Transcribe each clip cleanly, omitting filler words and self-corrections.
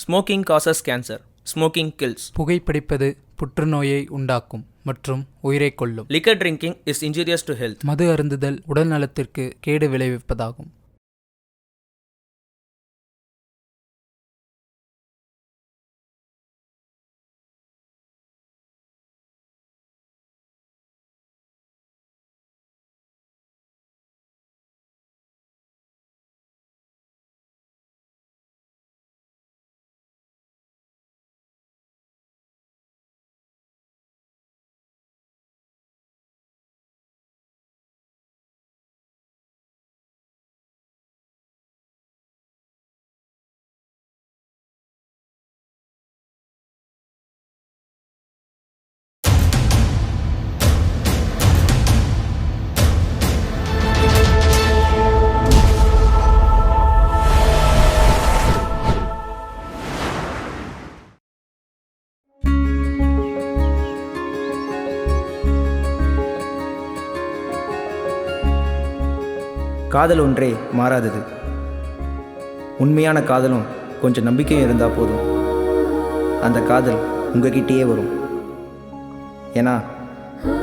Smoking causes cancer. Smoking kills. புகைப்பிடிப்பது புற்றுநோயை உண்டாக்கும் மற்றும் உயிரை கொல்லும். Liquor drinking is injurious to health. மது அருந்துதல் உடல் நலத்திற்கு கேடு விளைவிப்பதாகும். காதல் ஒன்றே மாறாதது. உண்மையான காதலும் கொஞ்சம் நம்பிக்கையும் இருந்தால் போதும். அந்த காதல் உங்ககிட்டயே வரும். ஏன்னா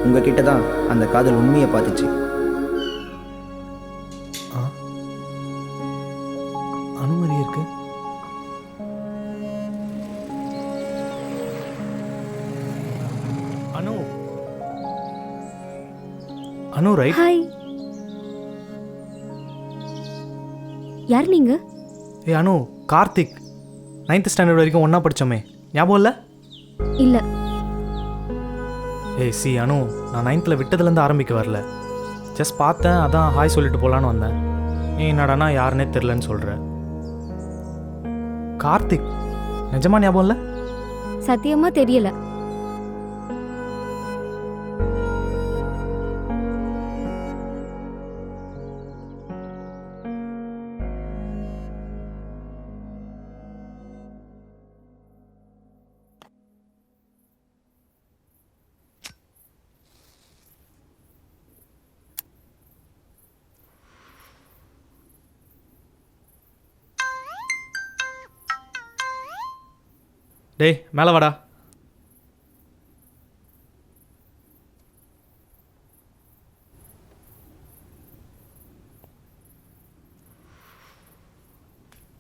உங்ககிட்ட தான் அந்த காதல் உண்மையை பார்த்துச்சு. அனுமதி இருக்கு. அனு அனு ரைட். ஹாய், யார் நீங்க? ஏ அனு, கார்த்திக். 9th ஸ்டாண்டர்ட் வரைக்கும் ஒன்றா படித்தோமே, ஞாபகம் இல்லை? இல்ல. ஏய் சி அனு, நான் 9th விட்டதுலேருந்து ஆரம்பிக்க வரல. ஜஸ்ட் பார்த்தேன், அதான் ஹாய் சொல்லிட்டு போகலான்னு வந்தேன். நீ என்னடானா யாருன்னே தெரிலன்னு சொல்கிற. கார்த்திக், நிஜமா ஞாபகம் இல்லை? சத்தியமா தெரியல. டேய் மேலே வாடா.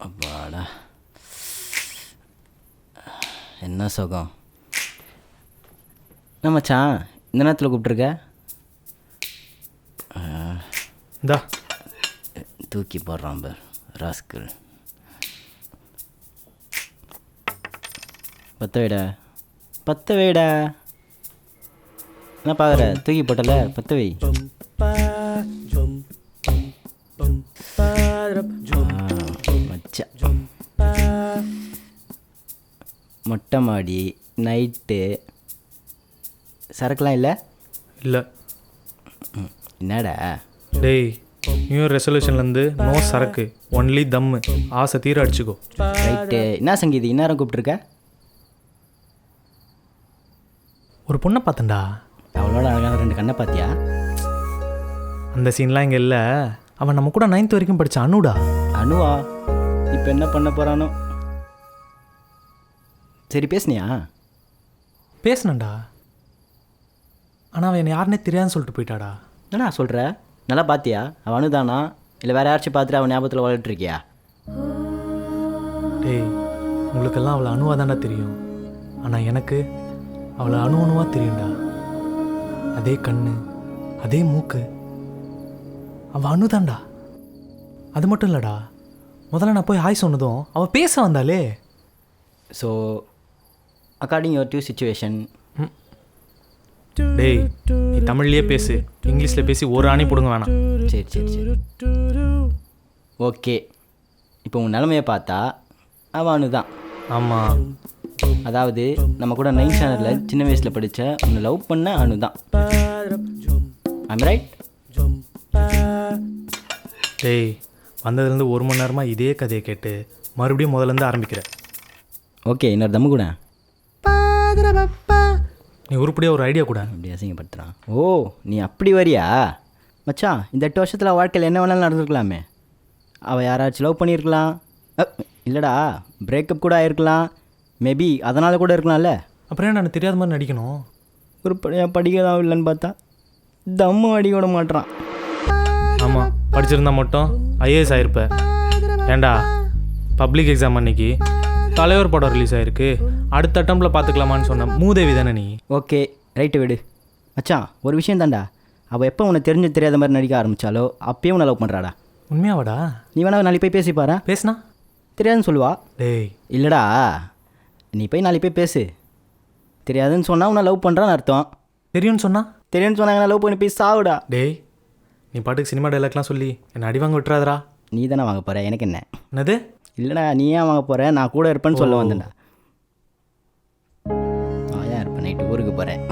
அப்பாடா, என்ன சுகம். என்ன மச்சான் இந்த நேரத்தில் கூப்பிட்ருக்க? இந்தா தூக்கி போடுறான் பார் ராஸ்கல். பத்த வைடா. என்ன பார்க்குற? தூக்கி போட்டல, பத்த வை. மச்சான் மொட்டை மாடி நைட்டு சரக்குலாம் இல்லை? இல்லை. என்னடா டேய், நியூ இயர் ரெசல்யூஷன்லேருந்து நோ சரக்கு, ஒன்லி தம்மு. ஆசை தீர அடிச்சுக்கோ. ரைட்டு. என்ன சங்கீதி இந்நேரம் கூப்பிட்ருக்க? ஒரு பொண்ணை பார்த்தேன்டா. அவளோட அழகான 2 கண்ணை பார்த்தியா? அந்த சீன்லாம் இங்கே இல்லை. அவன் நம்ம கூட 9th வரைக்கும் படித்த அனுடா. அனுவா? இப்போ என்ன பண்ண போகிறானோ. சரி பேசுனியா? பேசினண்டா. ஆனால் அவன் என்னை யாருன்னே தெரியாதுன்னு சொல்லிட்டு போயிட்டாடா. என்னடா சொல்கிற? நல்லா பார்த்தியா? அவன் அனுதானா இல்லை வேறு யாராச்சும் பார்த்துட்டு அவன் ஞாபகத்தில் வளர்ட்டுருக்கியா? டேய், உங்களுக்கெல்லாம் அவளை அணுவாக தான்டா தெரியும். ஆனால் எனக்கு அவளை அணுவாக தெரியும்டா. அதே கண்ணு, அதே மூக்கு. அவள் அணுதான்டா. அது மட்டும் இல்லைடா, முதல்ல நான் போய் ஹாய் சொன்னதும் அவள் பேச வந்தாலே. So according your due situation. டேய், நீ தமிழ்லேயே பேசு, இங்கிலீஷில் பேசி ஒரு ஆணி பிடுங்க வேணாம். சரி சரி சரி ஓகே. இப்போ உன் நிலமையை பார்த்தா அவன் அனுதான். ஆமாம். அதாவது நம்ம கூட 9th ஸ்டாண்டர்டில் சின்ன வயசில் படித்த உன்னை லவ் பண்ண அனுதான். I'm right? டேய், வந்ததுலேருந்து 1 மணி நேரமாக இதே கதையை கேட்டு மறுபடியும் முதல்லேருந்து ஆரம்பிக்கிறேன். ஓகே, இன்னொரு தம்மு கூட. நீ உருப்படியாக ஒரு ஐடியா கூட. அப்படி அசிங்கப்படுத்துகிறான். ஓ, நீ அப்படி வரியா மச்சான்? இந்த 8 வருஷத்தில் வாழ்க்கையில் என்ன வேணாலும் நடந்துருக்கலாமே. அவள் யாராச்சும் லவ் பண்ணியிருக்கலாம், இல்லைடா, பிரேக்கப் கூட ஆயிருக்கலாம், மேபி அதனால் கூட இருக்கலாம்ல. அப்புறம் நான் தெரியாத மாதிரி நடிக்கணும். ஒரு படிக்கலாம் இல்லைன்னு பார்த்தா தம்மு அடி விட மாட்டான். ஆமாம், படிச்சிருந்தா மட்டும் ஐஏஎஸ் ஆயிருப்பேன். ஏண்டா பப்ளிக் எக்ஸாம் அன்னைக்கு தலைவர் படம் ரிலீஸ் ஆகிருக்கு, அடுத்த அட்டம்ப்டில் பார்த்துக்கலாமான்னு சொன்ன மூதேவி தானே நீ? ஓகே ரைட்டு விடு மச்சான். ஒரு விஷயம் தான்டா, அவள் எப்போ உன்னை தெரியாத மாதிரி நடிக்க ஆரம்பித்தாலோ அப்பயே உன்னை லவ் பண்ணுறாடா. உண்மையாவாடா? நீ வேணா நாளைக்கு போய் பேசிப்பாரா? பேசுனா தெரியாதுன்னு சொல்லுவா. டேய் இல்லைடா, நீ போய் நாளைக்கு போய் பேசு. தெரியாதுன்னு சொன்னால் உன்னை லவ் பண்ணுறான்னு அர்த்தம். தெரியும்னு சொன்னா? தெரியும்னு சொன்னாங்கன்னா லவ் பண்ணி போய் சாவுடா. டேய் நீ பாட்டுக்கு சினிமா டைலாக்லாம் சொல்லி என்னை அடி வாங்க விட்டுறாதரா. நீ தானே வாங்க போகிற, எனக்கு என்ன? என்னது? இல்லைடா, நீ ஏன் வாங்க போகிற, நான் கூட இருப்பேன்னு சொல்ல வந்தேன்டா. நான் ஏன் இருப்பேன், நைட்டு ஊருக்கு போகிறேன்.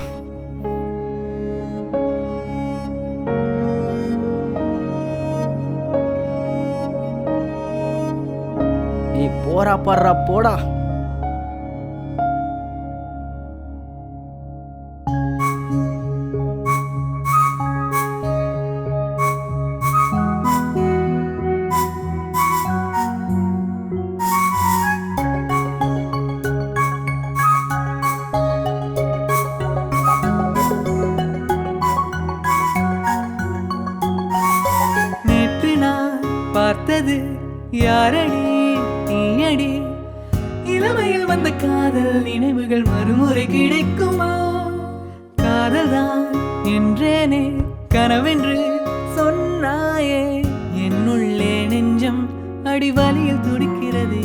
நீ போறா பாடுறா போடா. நேற்று நான் பார்த்தது யாரடி நீயடி, இளமையில் வந்த காதல் நினைவுகள் மறுமுறை கிடைக்குமா? காதல்தான் என்றேனே கனவென்று சொன்னாயே, என்னுள்ளே நெஞ்சம் அடிவலியில் துடிக்கிறது.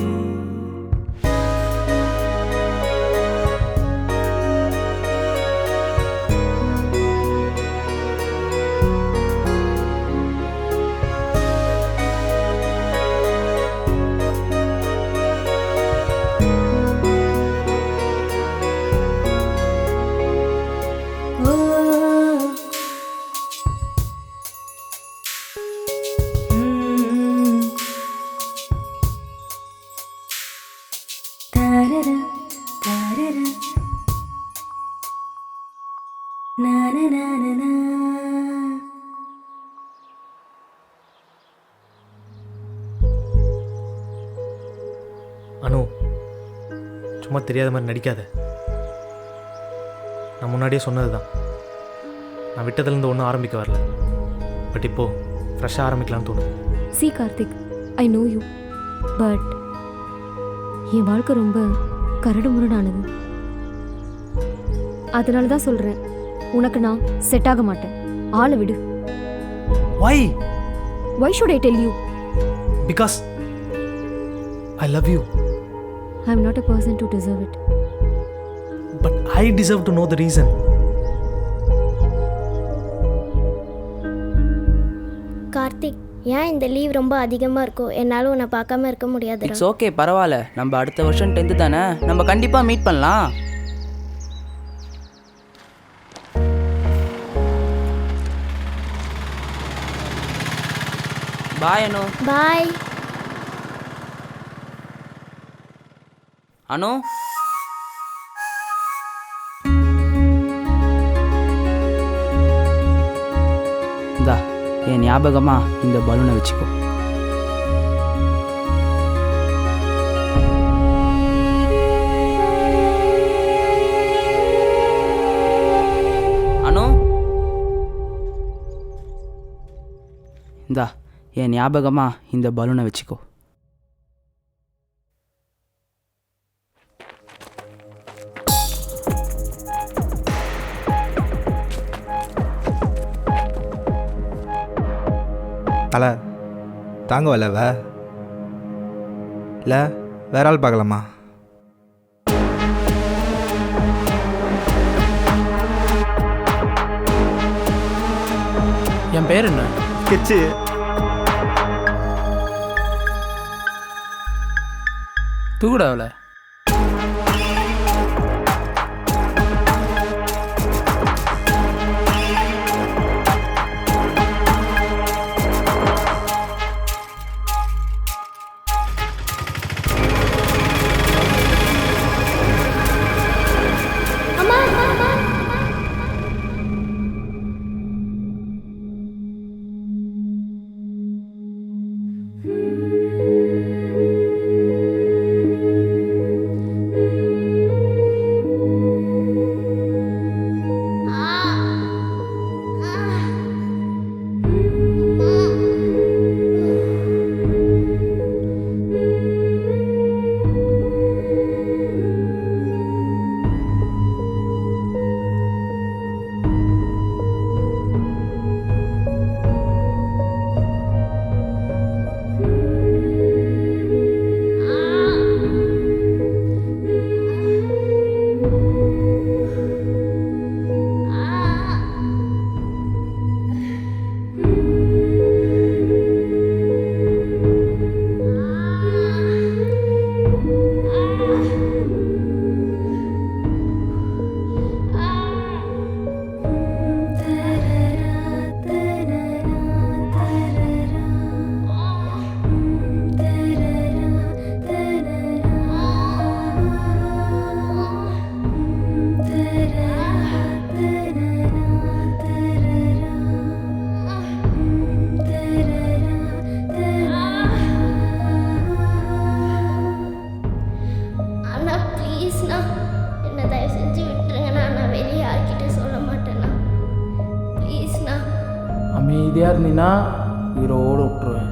அனு, சும்மா தெரியாத மாதிரி நடிக்காத. நான் முன்னாடியே சொன்னது தான், நான் விட்டதுலேருந்து ஒன்றும் ஆரம்பிக்க வரல. பட் இப்போது ஃப்ரெஷ்ஷாக ஆரம்பிக்கலான்னு தோணுது. See Karthik, I know you, but என் வாழ்க்கை ரொம்ப கரடு முரடானது. அதனால தான் சொல்கிறேன், உனக்கு நான் செட் ஆக மாட்டேன். ஆளை விடு. Why? Why should I tell you? Because I love you. I am not a person to deserve it. But I deserve to know the reason. Karthik, ஏன் இந்த லீவ் ரொம்ப அதிகமாக இருக்கோ? என்னால் உன்னை பார்க்காம இருக்க முடியாது. இட்ஸ் ஓகே, பரவாயில்ல. நம்ம அடுத்த வருஷம் 10th தானே, நம்ம கண்டிப்பாக மீட் பண்ணலாம். பாய் அனு. பாய் அனு. இந்தா, என் ஞாபகமா இந்த பலூனை வச்சுக்கோ. அனு, இந்தா, என் ஞாபகமா இந்த பலூனை வச்சுக்கோ. தலை தாங்க வரலவ இல்லை வேற ஆள் பார்க்கலாமா? என் பேர் என்ன? கிச்சு. தூக்குடா அவளை. அமைதியாக இருந்தீங்கன்னா உயிரோடு விட்டுருவேன்.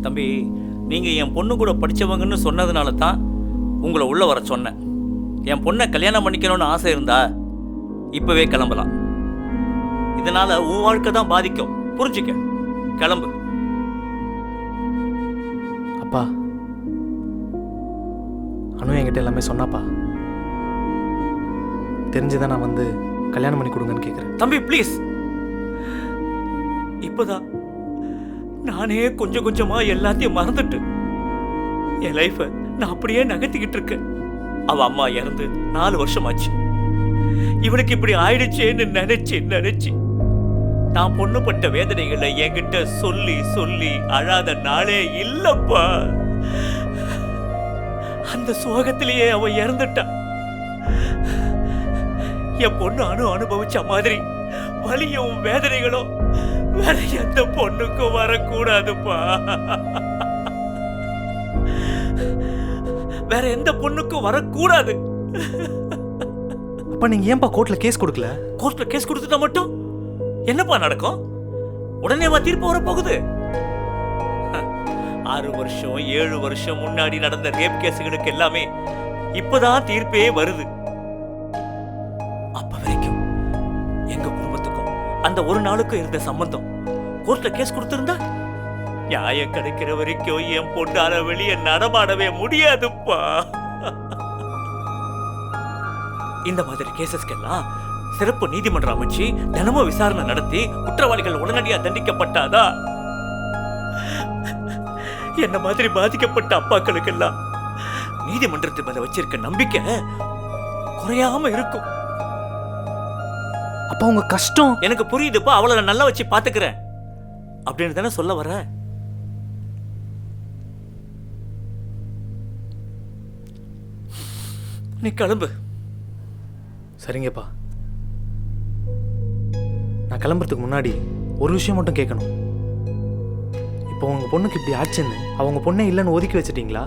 தம்பி, நீங்கள் என் பொண்ணு கூட படித்தவங்கன்னு சொன்னதுனால தான் உங்களை உள்ளே வர சொன்னேன். என் பொண்ணை கல்யாணம் பண்ணிக்கணும்னு ஆசை இருந்தா இப்போவே கிளம்பலாம். இதனால் உன் வாழ்க்கை தான் பாதிக்கும், புரிஞ்சுக்க. கிளம்பு. அப்பா, அனு என்கிட்ட எல்லாமே சொன்னாப்பா. தெரிஞ்சுதான் நான் வந்து கல்யாணம் பண்ணி கொடுங்கன்னு கேட்குறேன். தம்பி ப்ளீஸ், இப்போதான் நானே கொஞ்சம் கொஞ்சமாக எல்லாத்தையும் மறந்துட்டு என் லைஃப்பை நான் அப்படியே நகர்த்திக்கிட்டு இருக்கேன். அவள் அம்மா இறந்து 4 வருஷம் ஆச்சு. இவனுக்கு இப்படி ஆயிடுச்சேன்னு நினைச்சு நான் பொண்ணுப்பட்ட வேதனைகளை என்கிட்ட சொல்லி சொல்லி அழாத நாளே இல்லப்பா. அந்த சோகத்திலேயே அவ இறந்துட்டான். என் பொண்ணு அனுபவிச்ச மாதிரி வலியும் வேதனைகளும் வேற எந்த பொண்ணுக்கும் வரக்கூடாதுப்பா. வேற எந்த பொண்ணுக்கும் வரக்கூடாது. அப்பா, நீங்க ஏன்பா கோர்ட்ல கேஸ் கொடுக்கல? கோர்ட்ல கேஸ் கொடுத்துட்டா மட்டும் என்னப்பா நடக்கும்? உடனேவா தீர்ப்பு வர போகுது? 6 வருஷம் 7 வருஷம் முன்னாடி நடந்த ரேப் கேஸுகளுக்கு எல்லாமே இப்பதான் தீர்ப்பே வருது. அப்ப வரைக்கும் எங்க குடும்பத்துக்கும் அந்த ஒரு நாளுக்கும் இருந்த சம்பந்தம் கோர்ட்ல கேஸ் கொடுத்திருந்தா நியாயம் கிடைக்கிற வரைக்கும் என் பொண்ணால வெளியே நடமாடவே முடியாதுப்பா. இந்த மாதிரி கேசஸ்க்கெல்லாம் சிறப்பு நீதிமன்றம் அமைச்சு தினமும் விசாரணை நடத்தி குற்றவாளிகள் உடனடியாக தண்டிக்கப்பட்டாதா என்ன மாதிரி பாதிக்கப்பட்ட அப்பாக்களுக்கெல்லாம் நீதிமன்றத்து மேல வச்சிருக்க நம்பிக்கை குறையாம இருக்கும். அப்பா, உங்க கஷ்டம் எனக்கு புரியுதுப்பா. அவளை நான் நல்லா வச்சு பாத்துக்கிறேன் அப்படின்னு தானே சொல்ல வர. நீ கிளம்பு. சரிங்கப்பா, நான் கிளம்புறதுக்கு முன்னாடி ஒரு விஷயம் மட்டும் கேட்கணும். இப்போ உங்க பொண்ணுக்கு இப்படி ஆச்சுன்னு அவங்க பொண்ணே இல்லைன்னு ஒதுக்கி வச்சிட்டீங்களா,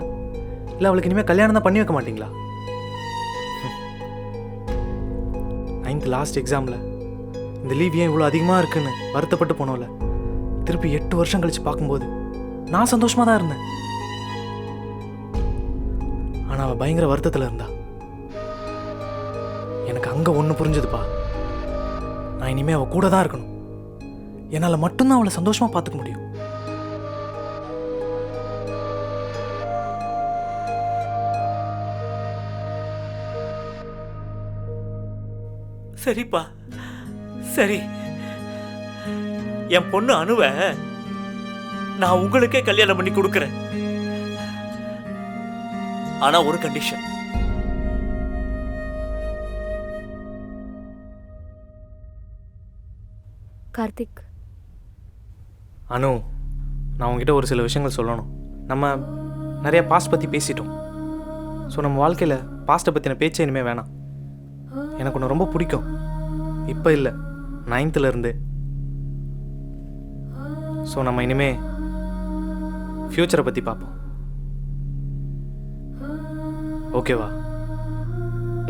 இல்லை அவளுக்கு இனிமேல் கல்யாணம் தான் பண்ணி வைக்க மாட்டீங்களா? 9th லாஸ்ட் எக்ஸாமில் இந்த லீவ் ஏன் இவ்வளோ அதிகமாக இருக்குன்னு வருத்தப்பட்டு போனோம்ல, திருப்பி 8 வருஷம் கழிச்சு பார்க்கும்போது நான் சந்தோஷமாக தான் இருந்தேன். ஆனால் அவள் பயங்கர வருத்தத்தில் இருந்தா. எனக்கு அங்கே ஒன்று புரிஞ்சுதுப்பா. நான் இனிமேல் அவள் கூட தான் இருக்கணும். என்னால் மட்டும்தான் அவளை சந்தோஷமாக பார்த்துக்க முடியும். சரிப்பா, சரி. என் பொண்ணு அனுவை நான் உங்களுக்கே கல்யாணம் பண்ணி கொடுக்கிறேன். ஆனா ஒரு கண்டிஷன். கார்த்திக், அனு, நான் உங்ககிட்ட ஒரு சில விஷயங்கள் சொல்லணும். நம்ம நிறைய பாஸ்ட் பற்றி பேசிட்டோம். ஸோ நம்ம வாழ்க்கையில் பாஸ்ட்டை பற்றின பேச்சே இனிமேல் வேணாம். எனக்கு ஒன்று ரொம்ப பிடிக்கும். இப்போ இல்லை, 9th இருந்தே. ஸோ நம்ம இனிமே ஃப்யூச்சரை பற்றி பார்ப்போம். ஓகேவா?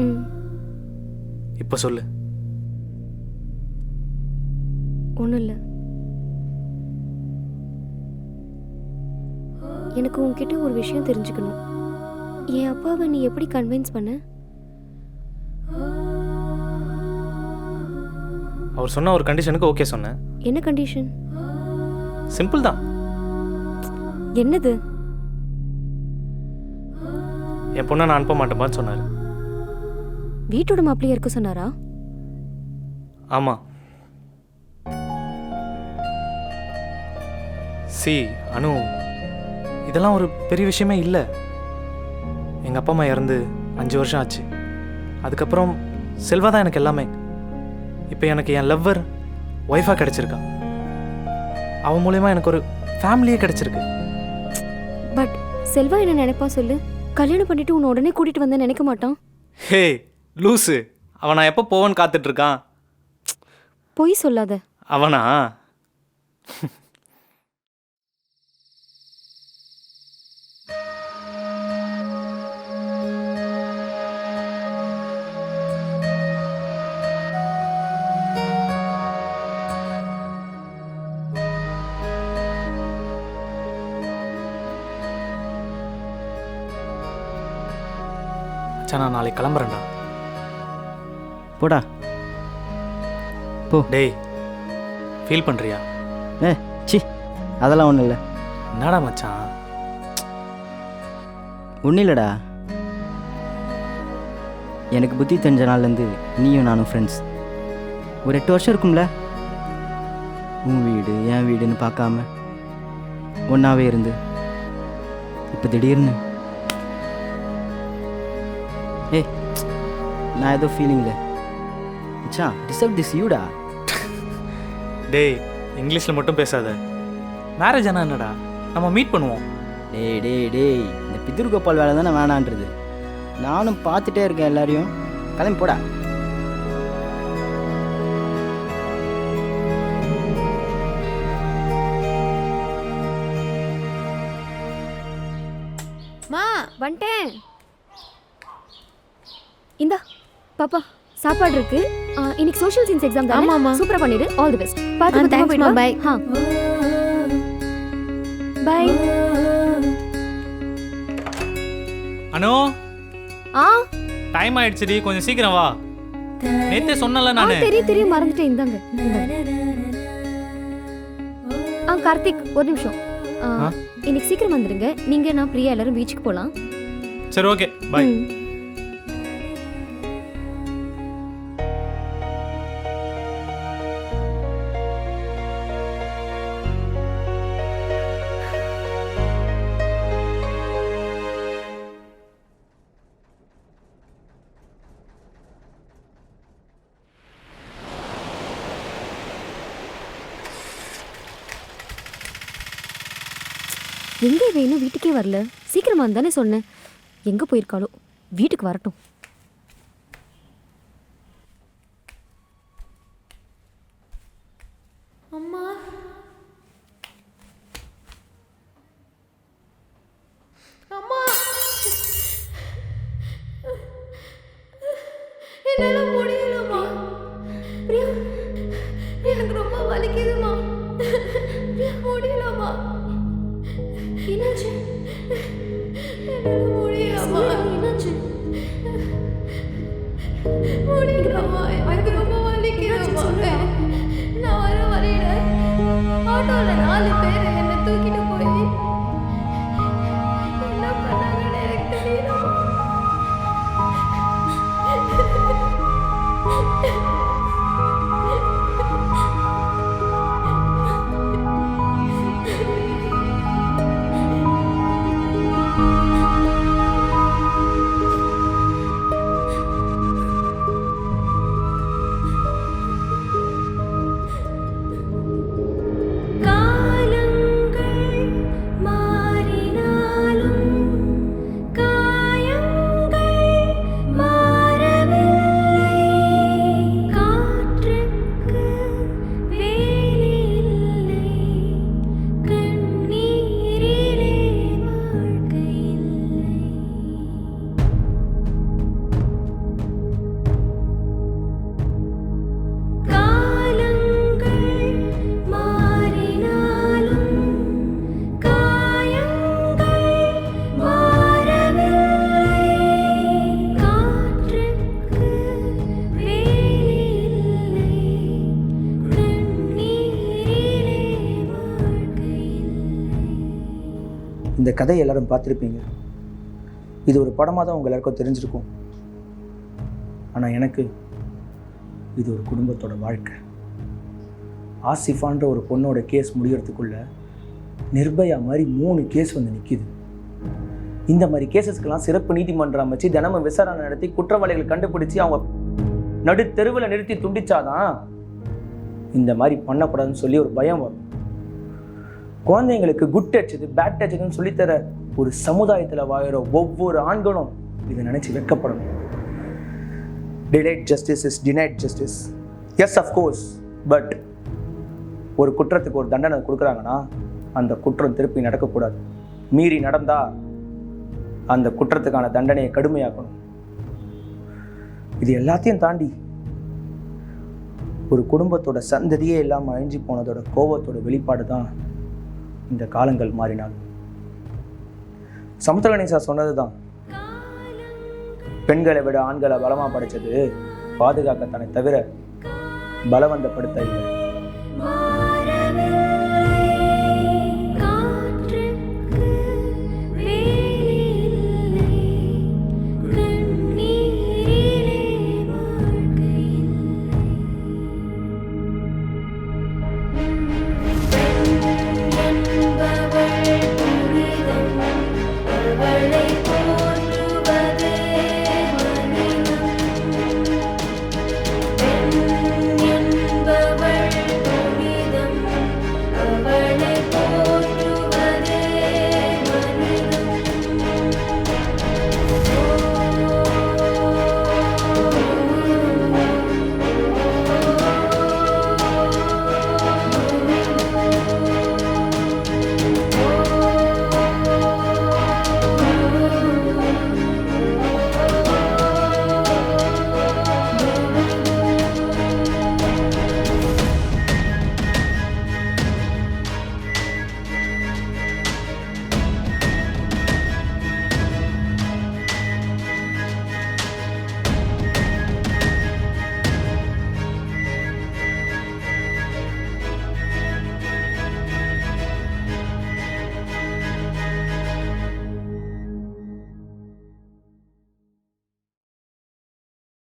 ம். இப்போ சொல்லு. ஒன்றும் இல்லை. எனக்கு உன்கிட்ட ஒரு விஷயம் தெரிஞ்சுக்கணும். என் அப்பாவை நீ எப்படி கன்வின்ஸ் பண்ண? அவர் சொன்ன ஒரு கண்டிஷனுக்கு ஓகே சொன்னேன். என்ன கண்டிஷன்? சிம்பிள் தான். என்னது? என் பொண்ணை நான் அனுப்ப மாட்டேப்பான்னு சொன்னார். வீட்டோட மாப்பிள்ளையா இருக்க சொன்னாரா? ஆமாம். அனு, இதெல்லாம் ஒரு பெரிய விஷயமே இல்லை. எங்கள் அப்பா அம்மா இறந்து 5 வருஷம் ஆச்சு. அதுக்கப்புறம் செல்வா தான் எனக்கு எல்லாமே. இப்போ எனக்கு என் லவ்வர் ஒய்ஃபாக கிடச்சிருக்கா. அவன் மூலயமா எனக்கு ஒரு ஃபேமிலியே கிடச்சிருக்கு. பட் செல்வா என்ன நினைப்பா சொல்லு? கல்யாணம் பண்ணிட்டு உன்னை உடனே கூட்டிட்டு வந்தேன் நினைக்க மாட்டான். ஹே லூஸு, அவன் நான் எப்போ போவேன்னு காத்துட்ருக்கான். பொய் சொல்லாத. அவனா? நான் நாளைக்கு கிளம்புறேன்டா. போடா போ. டேய், ஃபீல் பண்ணுறியா? சி அதெல்லாம் ஒன்றும் இல்லை. என்னடா மச்சான்? ஒன்றும் இல்லைடா. எனக்கு புத்தி தெரிஞ்ச நாள்லேருந்து நீயும் நானும் ஃப்ரெண்ட்ஸ். ஒரு 8 வருஷம் இருக்கும்ல. உன் வீடு என் வீடுன்னு பார்க்காம ஒன்றாவே இருந்து இப்போ திடீர்னு ஏய், நான் ஏதோ ஃபீலிங்கில் மச்சான் டிசர்வ் திஸ் யூடா. டேய், இங்கிலீஷில் மட்டும் பேசாத. மேரேஜ் ஆனால் என்னடா, நம்ம மீட் பண்ணுவோம். டேய் இந்த பிதிர்கோபால் வேலை தானே வேணான்றது. நானும் பார்த்துட்டே இருக்கேன் எல்லாரையும். கிளம்பி போடா. மா வந்துட்டேன். இந்தா பாப்பா சாப்பாடு இருக்கு. இன்னைக்கு சோஷியல் சயின்ஸ் எக்ஸாம் தான். ஆமாமா, சூப்பரா பண்ணிடு. All the best. பாத்து பத்திரமா போய் பை. ஹா பை. அனு, டைம் ஆயிடுச்சுடி, கொஞ்சம் சீக்கிரம் வா. நேத்தே சொன்னல நானு. தெரியும் மறந்துட்டேன். இந்தாங்க. கார்த்திக் ஒரு நிமிஷம். இன்னைக்கு சீக்கிரம் வந்துருங்க. நீங்க நான் பிரியா எல்லாரும் பீச்சுக்கு போலாம். சரி ஓகே பை. எங்கே வேணும்? வீட்டுக்கே வரல. சீக்கிரமா தானே சொன்னேன். எங்கே போயிருக்காளோ? வீட்டுக்கு வரட்டும். அம்மா அம்மா என்னால முடியலம்மா. பிரியா, எனக்கு ரொம்ப வலிக்குதுமா. முடியலம்மா. என்னாச்சு? என்னால முடியலம்மா. என்னாச்சு? முடியலம்மா. எனக்கு ரொம்ப வலிக்குதுமா. நான் வர வரையில ஆட்டோல 4 பேர் என்னை தூக்கிட்டு போய் என்ன பண்ணாங்கன்னு எனக்கு தெரியலம்மா. இந்த கதையை எல்லாரும் பார்த்துருப்பீங்க. இது ஒரு படமாக தான் உங்கள் எல்லாருக்கும் தெரிஞ்சிருக்கும். ஆனால் எனக்கு இது ஒரு குடும்பத்தோட வாழ்க்கை. ஆசிஃபான்ற ஒரு பொண்ணோட கேஸ் முடியறதுக்குள்ள நிர்பயா மாதிரி 3 கேஸ் வந்து நிற்கிது. இந்த மாதிரி கேசஸ்க்கெல்லாம் சிறப்பு நீதிமன்றம் அமைச்சு தினமும் விசாரணை நடத்தி குற்றவாளிகள் கண்டுபிடிச்சி அவங்க நடு தெருவில் நிறுத்தி துண்டிச்சாதான் இந்த மாதிரி பண்ணக்கூடாதுன்னு சொல்லி ஒரு பயம் வரும். குழந்தைங்களுக்கு குட் டச்சுது பேட் டச்சுன்னு சொல்லித்தர ஒரு சமுதாயத்தில் வாழற ஒவ்வொரு ஆண்களும் இதை நினைச்சு வெட்கப்படணும். Delayed justice is denied justice. Yes of course, but ஒரு குற்றத்துக்கு ஒரு தண்டனை கொடுக்குறாங்கன்னா அந்த குற்றம் திருப்பி நடக்கக்கூடாது. மீறி நடந்தா அந்த குற்றத்துக்கான தண்டனையை கடுமையாக்கணும். இது எல்லாத்தையும் தாண்டி ஒரு குடும்பத்தோட சந்ததியே இல்லாமல் அழிஞ்சு போனதோட கோபத்தோட வெளிப்பாடு தான் இந்த காலங்கள் மாறினால். சமுத்திரகணேசா சொன்னது தான், பெண்களை விட ஆண்களை பலமா படைச்சது பாதுகாக்கத்தானே தவிர பலவந்தப்படுத்த இல்லை. அவளை